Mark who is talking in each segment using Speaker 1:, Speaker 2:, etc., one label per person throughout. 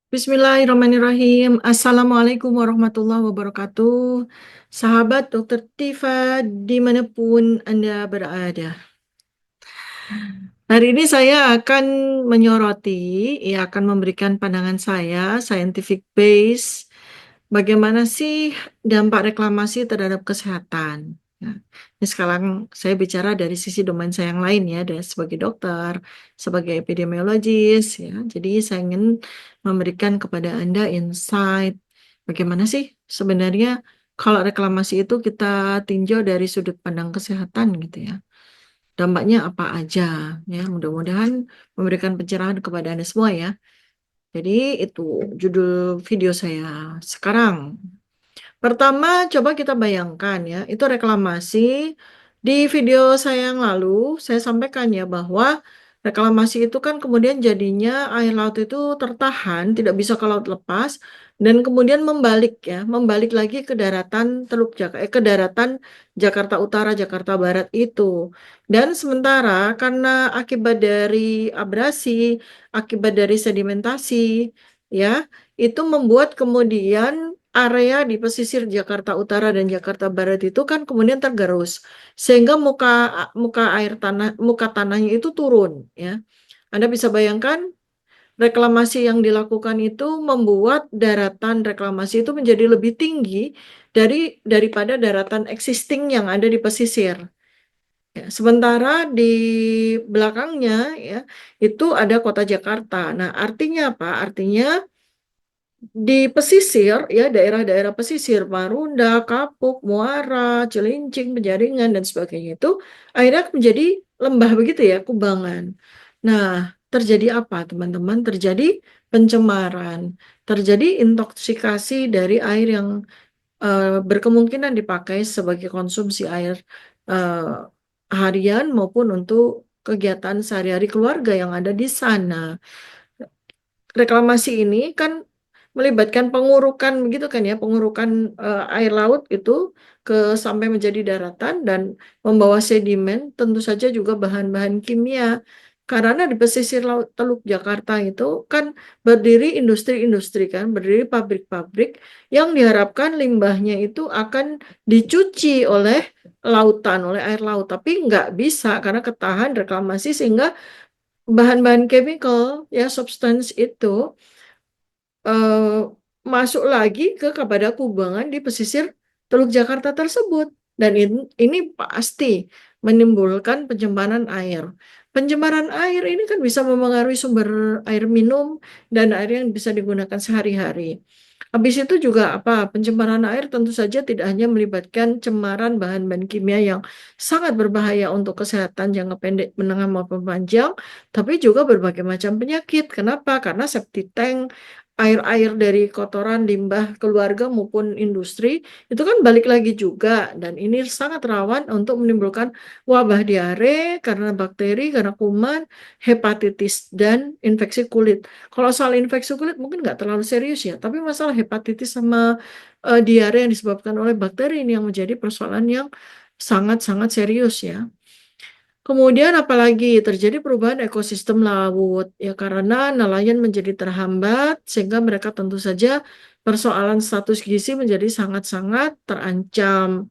Speaker 1: Bismillahirrahmanirrahim. Assalamualaikum warahmatullahi wabarakatuh. Sahabat Dokter Tifa dimanapun Anda berada. Hari ini saya akan menyoroti, akan memberikan pandangan saya, scientific base, bagaimana sih dampak reklamasi terhadap kesehatan. Nah, ini sekarang saya bicara dari sisi domain saya yang lain ya, dari sebagai dokter, sebagai epidemiologis ya. Jadi saya ingin memberikan kepada Anda insight bagaimana sih sebenarnya kalau reklamasi itu kita tinjau dari sudut pandang kesehatan gitu ya. Dampaknya apa aja ya, mudah-mudahan memberikan pencerahan kepada Anda semua ya. Jadi itu judul video saya sekarang. Pertama, coba kita bayangkan ya, itu reklamasi. Di video saya yang lalu, saya sampaikan ya bahwa reklamasi itu kan kemudian jadinya air laut itu tertahan, tidak bisa ke laut lepas, dan kemudian membalik ya, membalik lagi ke daratan ke daratan Jakarta Utara, Jakarta Barat itu. Dan sementara karena akibat dari abrasi, akibat dari sedimentasi, ya, itu membuat kemudian area di pesisir Jakarta Utara dan Jakarta Barat itu kan kemudian tergerus sehingga muka muka air tanah muka tanahnya itu turun ya. Anda bisa bayangkan reklamasi yang dilakukan itu membuat daratan reklamasi itu menjadi lebih tinggi daripada daratan existing yang ada di pesisir. Ya, sementara di belakangnya ya itu ada kota Jakarta. Nah, artinya apa? Artinya di pesisir ya daerah-daerah pesisir Marunda, Kapuk, Muara, Cilincing, Penjaringan dan sebagainya itu akhirnya menjadi lembah begitu ya, kubangan. Nah, terjadi apa teman-teman? Terjadi pencemaran, terjadi intoksikasi dari air yang berkemungkinan dipakai sebagai konsumsi air eh, harian maupun untuk kegiatan sehari-hari keluarga yang ada di sana. Reklamasi ini kan melibatkan pengurukan begitu kan ya, pengurukan air laut itu ke sampai menjadi daratan dan membawa sedimen, tentu saja juga bahan-bahan kimia. Karena di pesisir laut Teluk Jakarta itu kan berdiri industri-industri kan, berdiri pabrik-pabrik yang diharapkan limbahnya itu akan dicuci oleh lautan, oleh air laut. Tapi nggak bisa karena ketahan reklamasi sehingga bahan-bahan chemical ya substance itu eh, masuk lagi kepada kubangan di pesisir Teluk Jakarta tersebut. Dan ini pasti menimbulkan pencemaran air. Pencemaran air ini kan bisa memengaruhi sumber air minum dan air yang bisa digunakan sehari-hari. Habis itu juga apa? Pencemaran air tentu saja tidak hanya melibatkan cemaran bahan-bahan kimia yang sangat berbahaya untuk kesehatan jangka pendek, menengah maupun panjang, tapi juga berbagai macam penyakit. Kenapa? Karena septic tank, air-air dari kotoran limbah keluarga maupun industri itu kan balik lagi juga dan ini sangat rawan untuk menimbulkan wabah diare karena bakteri, karena kuman, hepatitis dan infeksi kulit. Kalau soal infeksi kulit mungkin nggak terlalu serius ya, tapi masalah hepatitis sama diare yang disebabkan oleh bakteri ini yang menjadi persoalan yang sangat-sangat serius ya. Kemudian apalagi terjadi perubahan ekosistem laut ya karena nelayan menjadi terhambat sehingga mereka tentu saja persoalan status gizi menjadi sangat-sangat terancam.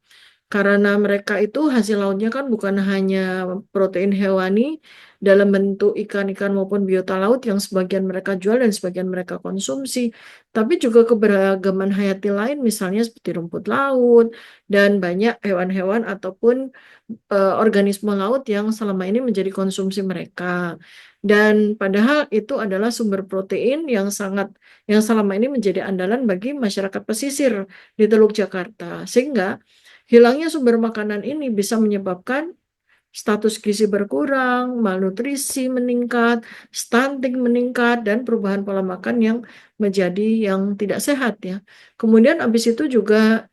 Speaker 1: Karena mereka itu hasil lautnya kan bukan hanya protein hewani dalam bentuk ikan-ikan maupun biota laut yang sebagian mereka jual dan sebagian mereka konsumsi, tapi juga keberagaman hayati lain misalnya seperti rumput laut dan banyak hewan-hewan ataupun organisme laut yang selama ini menjadi konsumsi mereka. Dan padahal itu adalah sumber protein yang selama ini menjadi andalan bagi masyarakat pesisir di Teluk Jakarta. Sehingga hilangnya sumber makanan ini bisa menyebabkan status gizi berkurang, malnutrisi meningkat, stunting meningkat, dan perubahan pola makan yang menjadi yang tidak sehat ya. Kemudian habis itu juga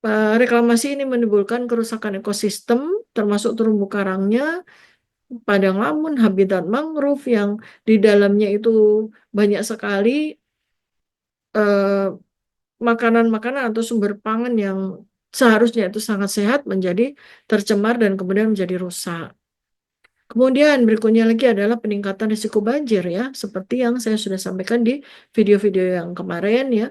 Speaker 1: reklamasi ini menimbulkan kerusakan ekosistem, termasuk terumbu karangnya, padang lamun, habitat mangrove yang di dalamnya itu banyak sekali eh, makanan-makanan atau sumber pangan yang seharusnya itu sangat sehat menjadi tercemar dan kemudian menjadi rusak. Kemudian berikutnya lagi adalah peningkatan risiko banjir ya, seperti yang saya sudah sampaikan di video-video yang kemarin ya.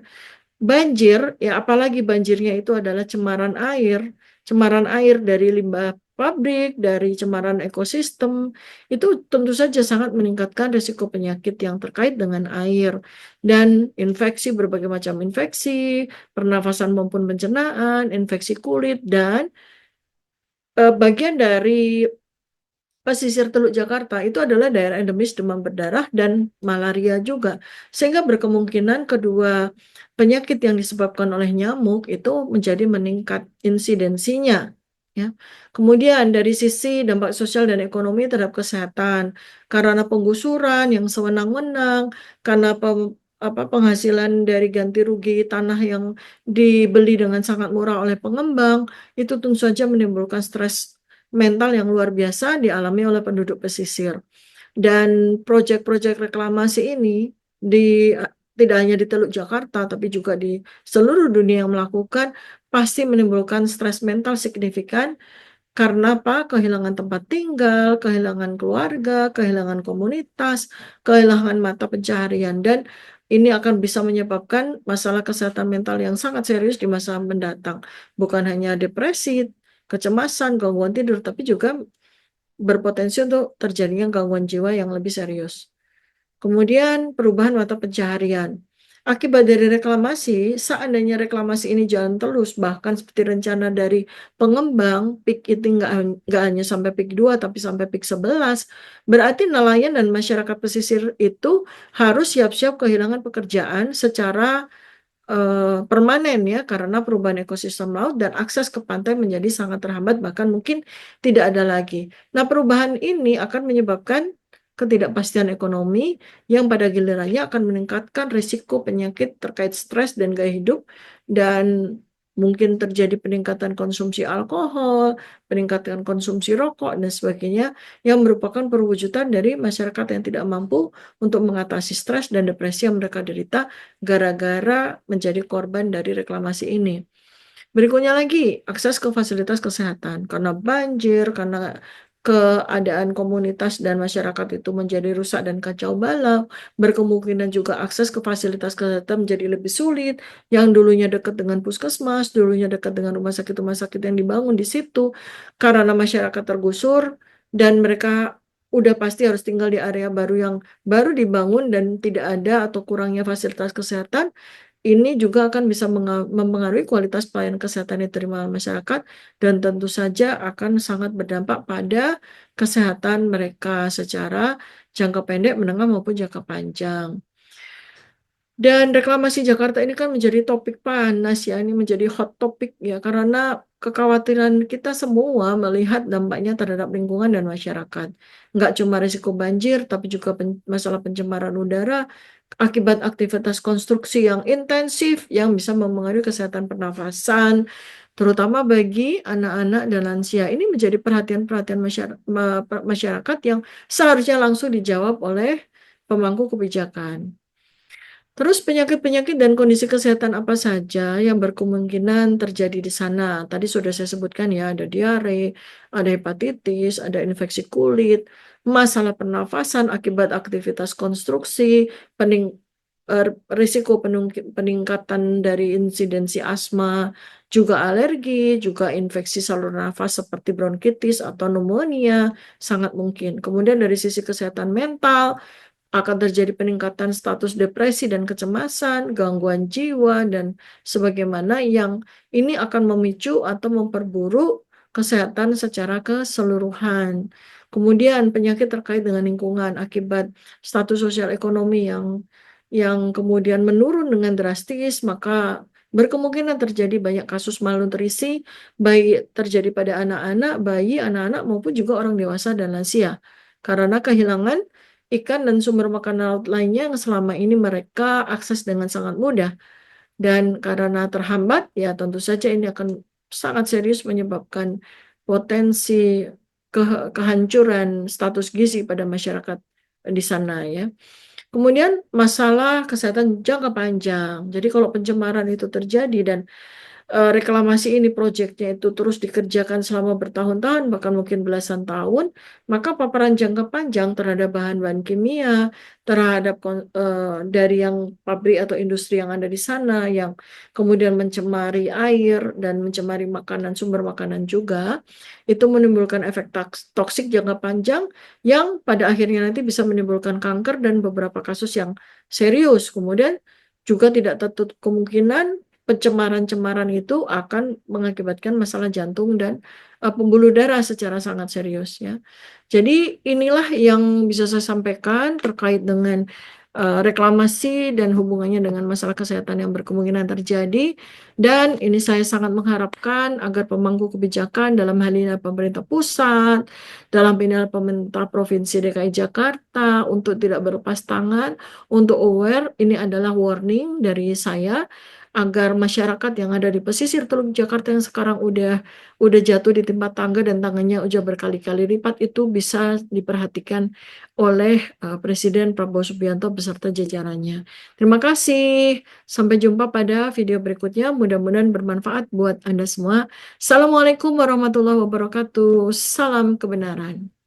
Speaker 1: Banjir, ya apalagi banjirnya itu adalah cemaran air dari limbah pabrik, dari cemaran ekosistem, itu tentu saja sangat meningkatkan risiko penyakit yang terkait dengan air dan infeksi, berbagai macam infeksi, pernafasan maupun pencernaan, infeksi kulit, dan bagian dari pesisir Teluk Jakarta itu adalah daerah endemis demam berdarah dan malaria juga. Sehingga berkemungkinan kedua penyakit yang disebabkan oleh nyamuk itu menjadi meningkat insidensinya. Ya. Kemudian dari sisi dampak sosial dan ekonomi terhadap kesehatan, karena penggusuran yang sewenang-wenang, karena penghasilan dari ganti rugi tanah yang dibeli dengan sangat murah oleh pengembang, itu tentu saja menimbulkan stres mental yang luar biasa dialami oleh penduduk pesisir. Dan proyek-proyek reklamasi ini tidak hanya di Teluk Jakarta, tapi juga di seluruh dunia yang melakukan, pasti menimbulkan stres mental signifikan karena apa? Kehilangan tempat tinggal, kehilangan keluarga, kehilangan komunitas, kehilangan mata pencaharian, dan ini akan bisa menyebabkan masalah kesehatan mental yang sangat serius di masa mendatang. Bukan hanya depresi, kecemasan, gangguan tidur, tapi juga berpotensi untuk terjadinya gangguan jiwa yang lebih serius. Kemudian perubahan mata pencaharian. Akibat dari reklamasi, seandainya reklamasi ini jalan terus, bahkan seperti rencana dari pengembang, peak itu nggak hanya sampai peak 2, tapi sampai peak 11, berarti nelayan dan masyarakat pesisir itu harus siap-siap kehilangan pekerjaan secara permanen ya, karena perubahan ekosistem laut dan akses ke pantai menjadi sangat terhambat, bahkan mungkin tidak ada lagi. Nah, perubahan ini akan menyebabkan ketidakpastian ekonomi yang pada gilirannya akan meningkatkan risiko penyakit terkait stres dan gaya hidup, dan mungkin terjadi peningkatan konsumsi alkohol, peningkatan konsumsi rokok, dan sebagainya, yang merupakan perwujudan dari masyarakat yang tidak mampu untuk mengatasi stres dan depresi yang mereka derita gara-gara menjadi korban dari reklamasi ini. Berikutnya lagi, akses ke fasilitas kesehatan. Karena banjir, karena keadaan komunitas dan masyarakat itu menjadi rusak dan kacau balau, berkemungkinan juga akses ke fasilitas kesehatan menjadi lebih sulit. Yang dulunya dekat dengan puskesmas, dulunya dekat dengan rumah sakit yang dibangun di situ, karena masyarakat tergusur dan mereka udah pasti harus tinggal di area baru yang baru dibangun dan tidak ada atau kurangnya fasilitas kesehatan, ini juga akan bisa mempengaruhi kualitas pelayanan kesehatan yang diterima masyarakat dan tentu saja akan sangat berdampak pada kesehatan mereka secara jangka pendek, menengah maupun jangka panjang. Dan reklamasi Jakarta ini kan menjadi topik panas ya, ini menjadi hot topic ya, karena kekhawatiran kita semua melihat dampaknya terhadap lingkungan dan masyarakat. Nggak cuma risiko banjir, tapi juga masalah pencemaran udara akibat aktivitas konstruksi yang intensif yang bisa mempengaruhi kesehatan pernafasan, terutama bagi anak-anak dan lansia. Ini menjadi perhatian-perhatian masyarakat yang seharusnya langsung dijawab oleh pemangku kebijakan. Terus penyakit-penyakit dan kondisi kesehatan apa saja yang berkemungkinan terjadi di sana? Tadi sudah saya sebutkan ya, ada diare, ada hepatitis, ada infeksi kulit, masalah pernafasan akibat aktivitas konstruksi, risiko peningkatan dari insidensi asma, juga alergi, juga infeksi saluran nafas seperti bronkitis atau pneumonia, sangat mungkin. Kemudian dari sisi kesehatan mental, akan terjadi peningkatan status depresi dan kecemasan, gangguan jiwa, dan sebagaimana yang ini akan memicu atau memperburuk kesehatan secara keseluruhan. Kemudian penyakit terkait dengan lingkungan akibat status sosial ekonomi yang kemudian menurun dengan drastis, maka berkemungkinan terjadi banyak kasus malnutrisi, baik terjadi pada anak-anak, bayi, anak-anak maupun juga orang dewasa dan lansia. Karena kehilangan ikan dan sumber makanan laut lainnya yang selama ini mereka akses dengan sangat mudah. Dan karena terhambat, ya tentu saja ini akan sangat serius menyebabkan potensi kehancuran status gizi pada masyarakat di sana ya. Kemudian masalah kesehatan jangka panjang. Jadi kalau pencemaran itu terjadi dan reklamasi ini proyeknya itu terus dikerjakan selama bertahun-tahun, bahkan mungkin belasan tahun, maka paparan jangka panjang terhadap bahan-bahan kimia, terhadap dari yang pabrik atau industri yang ada di sana, yang kemudian mencemari air dan mencemari makanan, sumber makanan juga, itu menimbulkan efek toksik jangka panjang yang pada akhirnya nanti bisa menimbulkan kanker dan beberapa kasus yang serius. Kemudian juga tidak tertutup kemungkinan pencemaran-cemaran itu akan mengakibatkan masalah jantung dan pembuluh darah secara sangat serius ya. Jadi inilah yang bisa saya sampaikan terkait dengan reklamasi dan hubungannya dengan masalah kesehatan yang berkemungkinan terjadi. Dan ini saya sangat mengharapkan agar pemangku kebijakan dalam hal ini pemerintah pusat, dalam ini pemerintah Provinsi DKI Jakarta untuk tidak berlepas tangan, untuk aware, ini adalah warning dari saya agar masyarakat yang ada di pesisir Teluk Jakarta yang sekarang udah jatuh di tempat tangga dan tangannya udah berkali-kali lipat itu bisa diperhatikan oleh Presiden Prabowo Subianto beserta jajarannya. Terima kasih. Sampai jumpa pada video berikutnya. Mudah-mudahan bermanfaat buat Anda semua. Assalamualaikum warahmatullahi wabarakatuh. Salam kebenaran.